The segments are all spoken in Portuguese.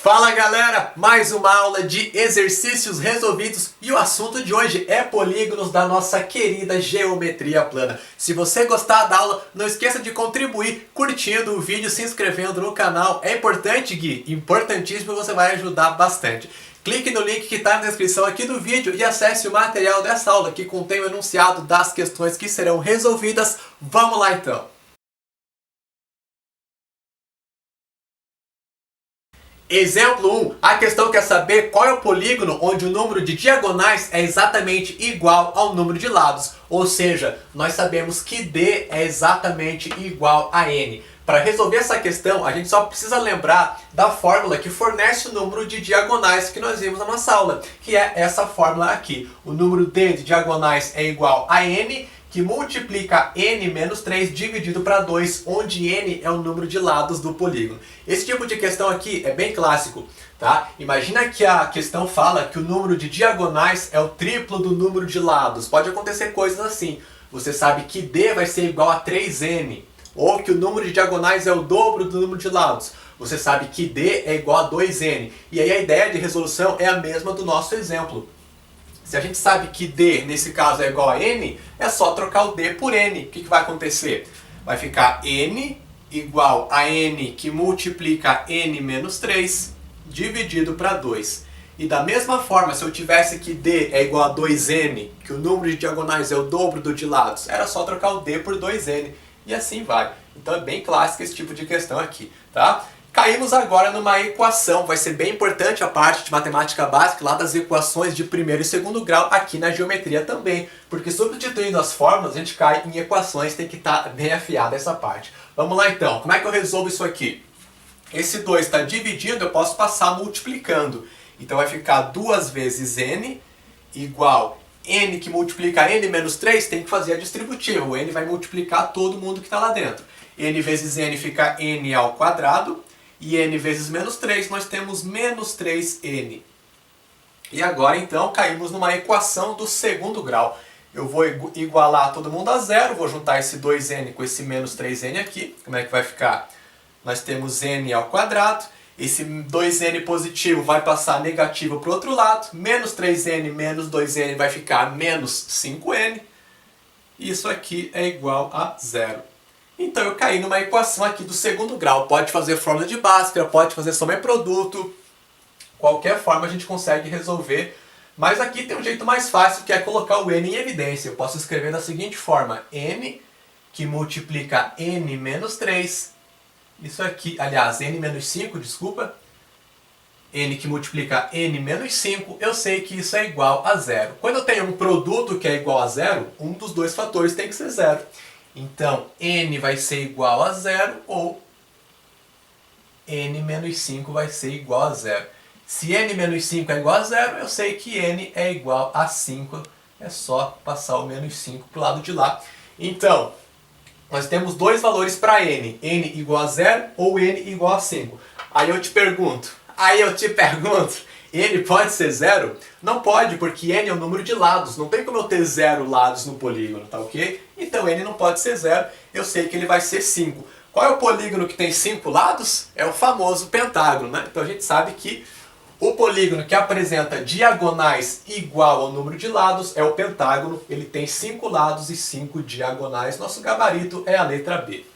Fala galera, mais uma aula de exercícios resolvidos e o assunto de hoje é polígonos da nossa querida geometria plana. Se você gostar da aula, não esqueça de contribuir curtindo o vídeo, se inscrevendo no canal. É importante, Gui, importantíssimo, você vai ajudar bastante. Clique no link que está na descrição aqui do vídeo e acesse o material dessa aula que contém o enunciado das questões que serão resolvidas. Vamos lá então! Exemplo 1. A questão quer saber qual é o polígono onde o número de diagonais é exatamente igual ao número de lados. Ou seja, nós sabemos que D é exatamente igual a N. Para resolver essa questão, a gente só precisa lembrar da fórmula que fornece o número de diagonais que nós vimos na nossa aula, que é essa fórmula aqui. O número D de diagonais é igual a N, que multiplica n menos 3 dividido para 2, onde n é o número de lados do polígono. Esse tipo de questão aqui é bem clássico, tá? Imagina que a questão fala que o número de diagonais é o triplo do número de lados. Pode acontecer coisas assim. Você sabe que D vai ser igual a 3n, ou que o número de diagonais é o dobro do número de lados. Você sabe que D é igual a 2n. E aí a ideia de resolução é a mesma do nosso exemplo. Se a gente sabe que D, nesse caso, é igual a N, é só trocar o D por N. O que vai acontecer? Vai ficar N igual a N que multiplica N menos 3 dividido para 2. E da mesma forma, se eu tivesse que D é igual a 2N, que o número de diagonais é o dobro do de lados, era só trocar o D por 2N. E assim vai. Então é bem clássico esse tipo de questão aqui, tá? Caímos agora numa equação, vai ser bem importante a parte de matemática básica lá das equações de primeiro e segundo grau aqui na geometria também, porque substituindo as fórmulas a gente cai em equações, tem que estar bem afiada essa parte. Vamos lá então, como é que eu resolvo isso aqui? Esse 2 está dividindo, eu posso passar multiplicando, então vai ficar 2 vezes n igual n que multiplica n menos 3, tem que fazer a distributiva, o n vai multiplicar todo mundo que está lá dentro. N vezes n fica n ao quadrado, e n vezes menos 3, nós temos menos 3n. E agora, então, caímos numa equação do segundo grau. Eu vou igualar todo mundo a zero, vou juntar esse 2n com esse menos 3n aqui. Como é que vai ficar? Nós temos n ao quadrado. Esse 2n positivo vai passar negativo para o outro lado. Menos 3n menos 2n vai ficar menos 5n. Isso aqui é igual a zero. Então eu caí numa equação aqui do segundo grau. Pode fazer fórmula de Bhaskara, pode fazer soma e produto. Qualquer forma a gente consegue resolver. Mas aqui tem um jeito mais fácil, que é colocar o n em evidência. Eu posso escrever da seguinte forma. N que multiplica n menos 3. Isso aqui, aliás, n menos 5, desculpa. N que multiplica n menos 5. Eu sei que isso é igual a zero. Quando eu tenho um produto que é igual a zero, um dos dois fatores tem que ser zero. Então, n vai ser igual a zero ou n menos 5 vai ser igual a zero. Se n menos 5 é igual a zero, eu sei que n é igual a 5. É só passar o menos 5 para o lado de lá. Então, nós temos dois valores para n. N igual a zero ou n igual a 5. Aí eu te pergunto, n pode ser zero? Não pode, porque n é o número de lados. Não tem como eu ter zero lados no polígono, tá ok? Então n não pode ser zero, eu sei que ele vai ser 5. Qual é o polígono que tem 5 lados? É o famoso pentágono, né? Então a gente sabe que o polígono que apresenta diagonais igual ao número de lados é o pentágono. Ele tem 5 lados e 5 diagonais. Nosso gabarito é a letra B.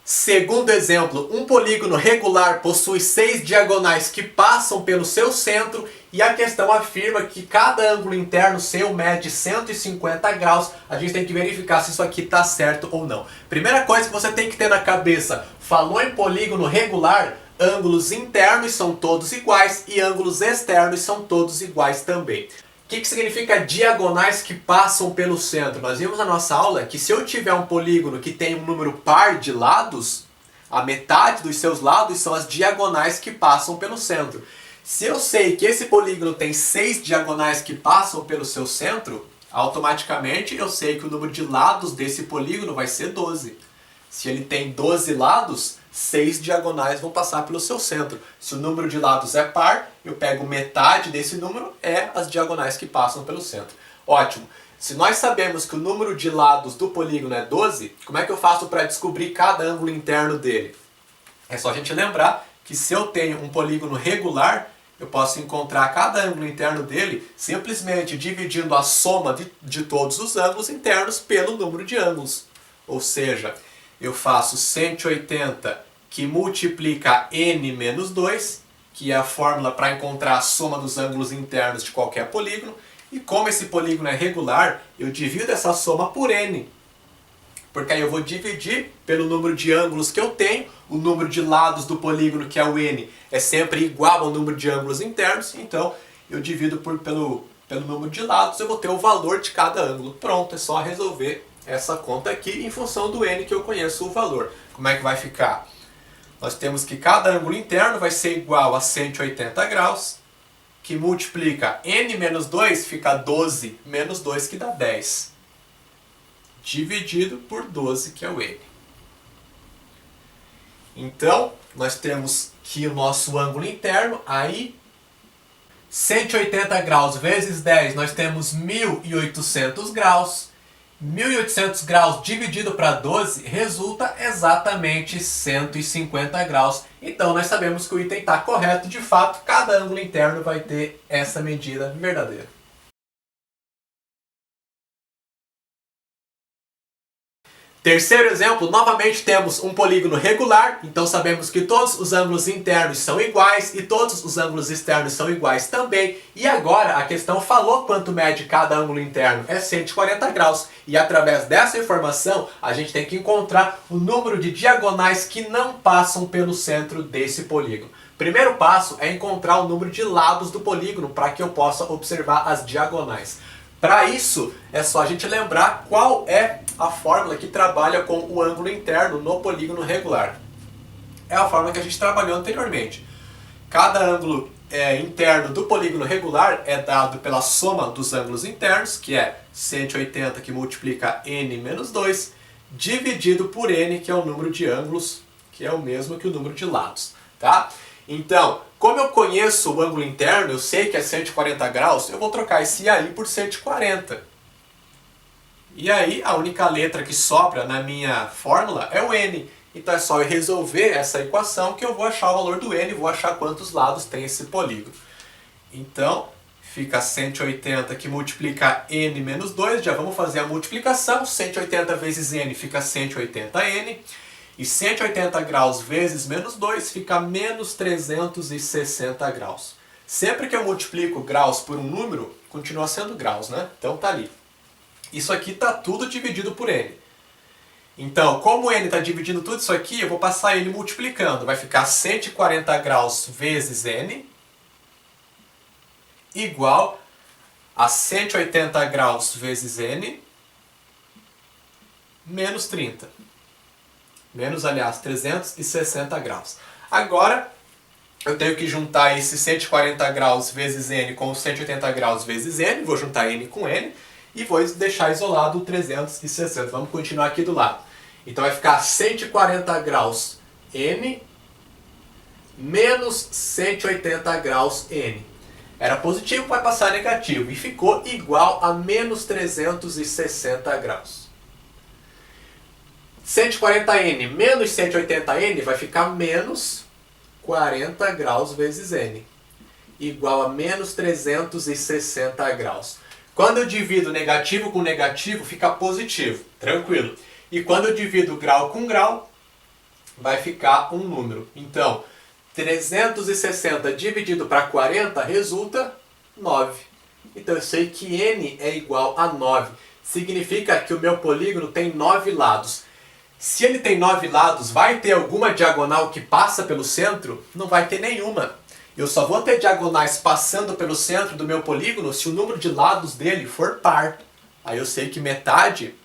Segundo exemplo, um polígono regular possui 6 diagonais que passam pelo seu centro e a questão afirma que cada ângulo interno seu mede 150 graus. A gente tem que verificar se isso aqui está certo ou não. Primeira coisa que você tem que ter na cabeça, falou em polígono regular, ângulos internos são todos iguais e ângulos externos são todos iguais também. O que significa diagonais que passam pelo centro? Nós vimos na nossa aula que se eu tiver um polígono que tem um número par de lados, a metade dos seus lados são as diagonais que passam pelo centro. Se eu sei que esse polígono tem 6 diagonais que passam pelo seu centro, automaticamente eu sei que o número de lados desse polígono vai ser 12. Se ele tem 12 lados, 6 diagonais vão passar pelo seu centro. Se o número de lados é par, eu pego metade desse número, é as diagonais que passam pelo centro. Ótimo. Se nós sabemos que o número de lados do polígono é 12, como é que eu faço para descobrir cada ângulo interno dele? É só a gente lembrar que se eu tenho um polígono regular, eu posso encontrar cada ângulo interno dele simplesmente dividindo a soma de todos os ângulos internos pelo número de ângulos. Ou seja, eu faço 180 que multiplica n menos 2, que é a fórmula para encontrar a soma dos ângulos internos de qualquer polígono. E como esse polígono é regular, eu divido essa soma por n. Porque aí eu vou dividir pelo número de ângulos que eu tenho, o número de lados do polígono, que é o n, é sempre igual ao número de ângulos internos, então eu divido pelo número de lados, eu vou ter o valor de cada ângulo. Pronto, é só resolver essa conta aqui em função do n que eu conheço o valor. Como é que vai ficar? Nós temos que cada ângulo interno vai ser igual a 180 graus, que multiplica n menos 2, fica 12 menos 2, que dá 10. Dividido por 12, que é o n. Então, nós temos que o nosso ângulo interno, aí, 180 graus vezes 10, nós temos 1.800 graus. 1.800 graus dividido para 12 resulta exatamente 150 graus. Então nós sabemos que o item está correto. De fato, cada ângulo interno vai ter essa medida verdadeira. Terceiro exemplo, novamente temos um polígono regular, então sabemos que todos os ângulos internos são iguais e todos os ângulos externos são iguais também. E agora a questão falou quanto mede cada ângulo interno, é 140 graus. E através dessa informação a gente tem que encontrar o número de diagonais que não passam pelo centro desse polígono. Primeiro passo é encontrar o número de lados do polígono para que eu possa observar as diagonais. Para isso, é só a gente lembrar qual é a fórmula que trabalha com o ângulo interno no polígono regular. É a fórmula que a gente trabalhou anteriormente. Cada ângulo interno do polígono regular é dado pela soma dos ângulos internos, que é 180 que multiplica n menos 2, dividido por n, que é o número de ângulos, que é o mesmo que o número de lados. Tá? Então, como eu conheço o ângulo interno, eu sei que é 140 graus, eu vou trocar esse aí por 140. E aí, a única letra que sobra na minha fórmula é o n. Então é só eu resolver essa equação que eu vou achar o valor do n, vou achar quantos lados tem esse polígono. Então, fica 180 que multiplica n menos 2, já vamos fazer a multiplicação. 180 vezes n fica 180n. E 180 graus vezes menos 2 fica menos 360 graus. Sempre que eu multiplico graus por um número, continua sendo graus, né? Então tá ali. Isso aqui está tudo dividido por n. Então, como n está dividindo tudo isso aqui, eu vou passar ele multiplicando. Vai ficar 140 graus vezes n igual a 180 graus vezes n menos 30. Menos, aliás, 360 graus. Agora, eu tenho que juntar esse 140 graus vezes n com 180 graus vezes n. Vou juntar n com n e vou deixar isolado o 360. Vamos continuar aqui do lado. Então vai ficar 140 graus n menos 180 graus n. Era positivo, vai passar negativo. E ficou igual a menos 360 graus. 140n menos 180n vai ficar menos 40 graus vezes n, igual a menos 360 graus. Quando eu divido negativo com negativo, fica positivo, tranquilo. E quando eu divido grau com grau, vai ficar um número. Então, 360 dividido para 40 resulta 9. Então eu sei que n é igual a 9. Significa que o meu polígono tem 9 lados. Se ele tem 9 lados, vai ter alguma diagonal que passa pelo centro? Não vai ter nenhuma. Eu só vou ter diagonais passando pelo centro do meu polígono se o número de lados dele for par. Aí eu sei que metade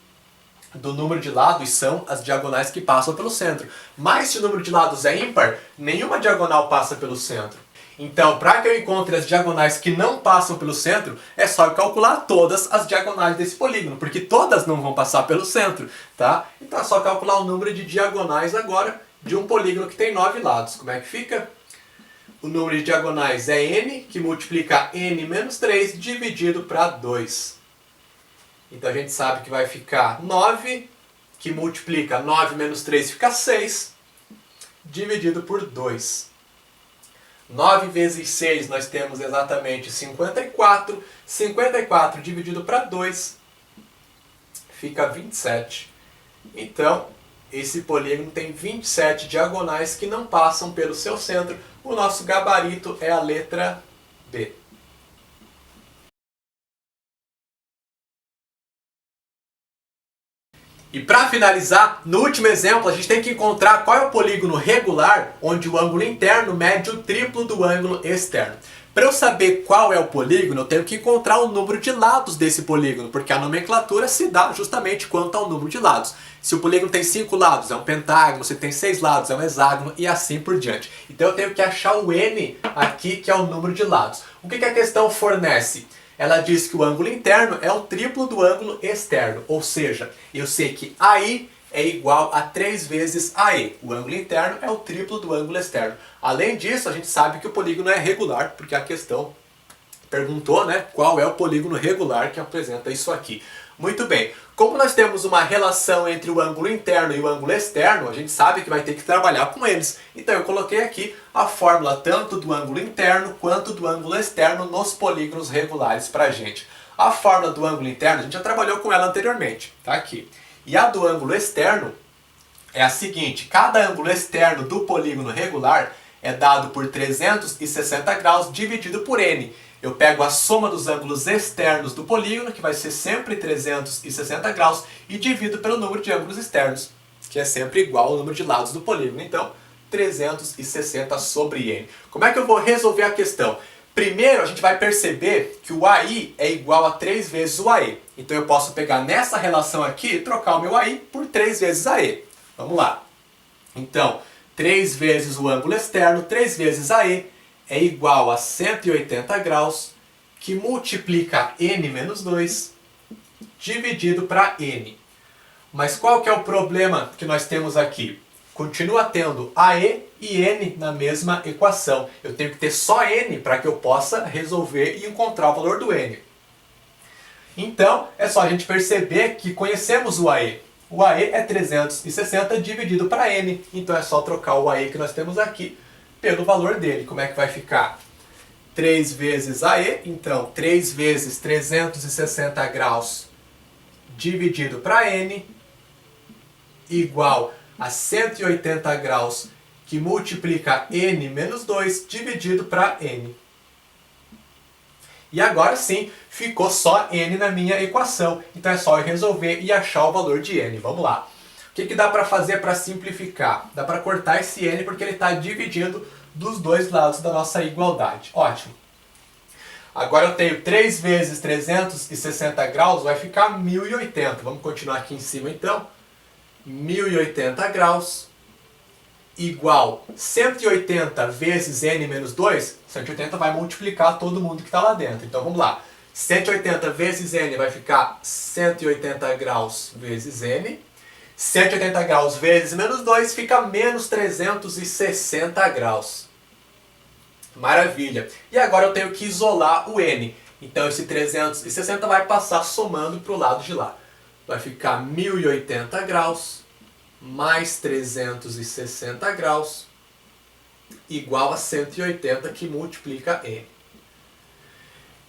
do número de lados são as diagonais que passam pelo centro. Mas se o número de lados é ímpar, nenhuma diagonal passa pelo centro. Então, para que eu encontre as diagonais que não passam pelo centro, é só eu calcular todas as diagonais desse polígono, porque todas não vão passar pelo centro, tá? Então é só calcular o número de diagonais agora de um polígono que tem 9 lados. Como é que fica? O número de diagonais é n, que multiplica n menos 3 dividido para 2. Então a gente sabe que vai ficar 9, que multiplica 9 menos 3 fica 6, dividido por 2. 9 vezes 6 nós temos exatamente 54. 54 dividido para 2 fica 27. Então, esse polígono tem 27 diagonais que não passam pelo seu centro. O nosso gabarito é a letra B. E para finalizar, no último exemplo, a gente tem que encontrar qual é o polígono regular onde o ângulo interno mede o triplo do ângulo externo. Para eu saber qual é o polígono, eu tenho que encontrar o número de lados desse polígono, porque a nomenclatura se dá justamente quanto ao número de lados. Se o polígono tem 5 lados, é um pentágono, se tem 6 lados, é um hexágono e assim por diante. Então eu tenho que achar o n aqui, que é o número de lados. O que a questão fornece? Ela diz que o ângulo interno é o triplo do ângulo externo, ou seja, eu sei que AI é igual a 3 vezes AE. O ângulo interno é o triplo do ângulo externo. Além disso, a gente sabe que o polígono é regular, porque a questão perguntou, né, qual é o polígono regular que apresenta isso aqui. Muito bem, como nós temos uma relação entre o ângulo interno e o ângulo externo, a gente sabe que vai ter que trabalhar com eles. Então eu coloquei aqui a fórmula tanto do ângulo interno quanto do ângulo externo nos polígonos regulares para a gente. A fórmula do ângulo interno, a gente já trabalhou com ela anteriormente, tá aqui. E a do ângulo externo é a seguinte: cada ângulo externo do polígono regular é dado por 360 graus dividido por n. Eu pego a soma dos ângulos externos do polígono, que vai ser sempre 360 graus, e divido pelo número de ângulos externos, que é sempre igual ao número de lados do polígono. Então, 360 sobre n. Como é que eu vou resolver a questão? Primeiro, a gente vai perceber que o AI é igual a 3 vezes o AE. Então eu posso pegar nessa relação aqui e trocar o meu AI por 3 vezes AE. Vamos lá. Então, 3 vezes o ângulo externo, 3 vezes AE, é igual a 180 graus, que multiplica n menos 2, dividido para n. Mas qual que é o problema que nós temos aqui? Continua tendo AE e n na mesma equação. Eu tenho que ter só n para que eu possa resolver e encontrar o valor do n. Então, é só a gente perceber que conhecemos o AE. O AE é 360 dividido para n. Então é só trocar o AE que nós temos aqui pelo valor dele. Como é que vai ficar? 3 vezes AE, então 3 vezes 360 graus dividido para n, igual a 180 graus, que multiplica n menos 2, dividido para n. E agora sim, ficou só n na minha equação. Então é só eu resolver e achar o valor de n. Vamos lá. O que dá para fazer para simplificar? Dá para cortar esse n porque ele está dividindo dos dois lados da nossa igualdade. Ótimo. Agora eu tenho 3 vezes 360 graus, vai ficar 1080. Vamos continuar aqui em cima então. 1080 graus igual 180 vezes n menos 2. 180 vai multiplicar todo mundo que está lá dentro. Então vamos lá. 180 vezes n vai ficar 180 graus vezes n. 180 graus vezes menos 2 fica menos 360 graus. Maravilha. E agora eu tenho que isolar o n. Então esse 360 vai passar somando para o lado de lá. Vai ficar 1080 graus mais 360 graus igual a 180, que multiplica n.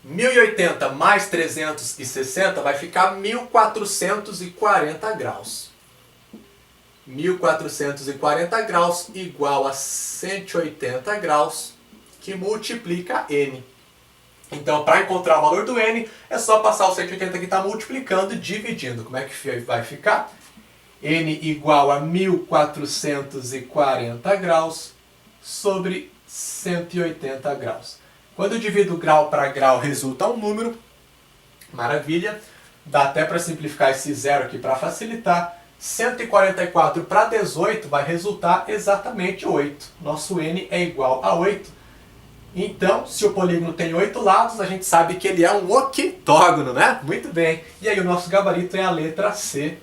1080 mais 360 vai ficar 1440 graus. 1440 graus igual a 180 graus, que multiplica n. Então, para encontrar o valor do n, é só passar o 180 que está multiplicando e dividindo. Como é que vai ficar? N igual a 1440 graus sobre 180 graus. Quando eu divido grau para grau, resulta um número. Maravilha. Dá até para simplificar esse zero aqui para facilitar. 144 para 18 vai resultar exatamente 8. Nosso n é igual a 8. Então, se o polígono tem 8 lados, a gente sabe que ele é um octógono, né? Muito bem. E aí o nosso gabarito é a letra C.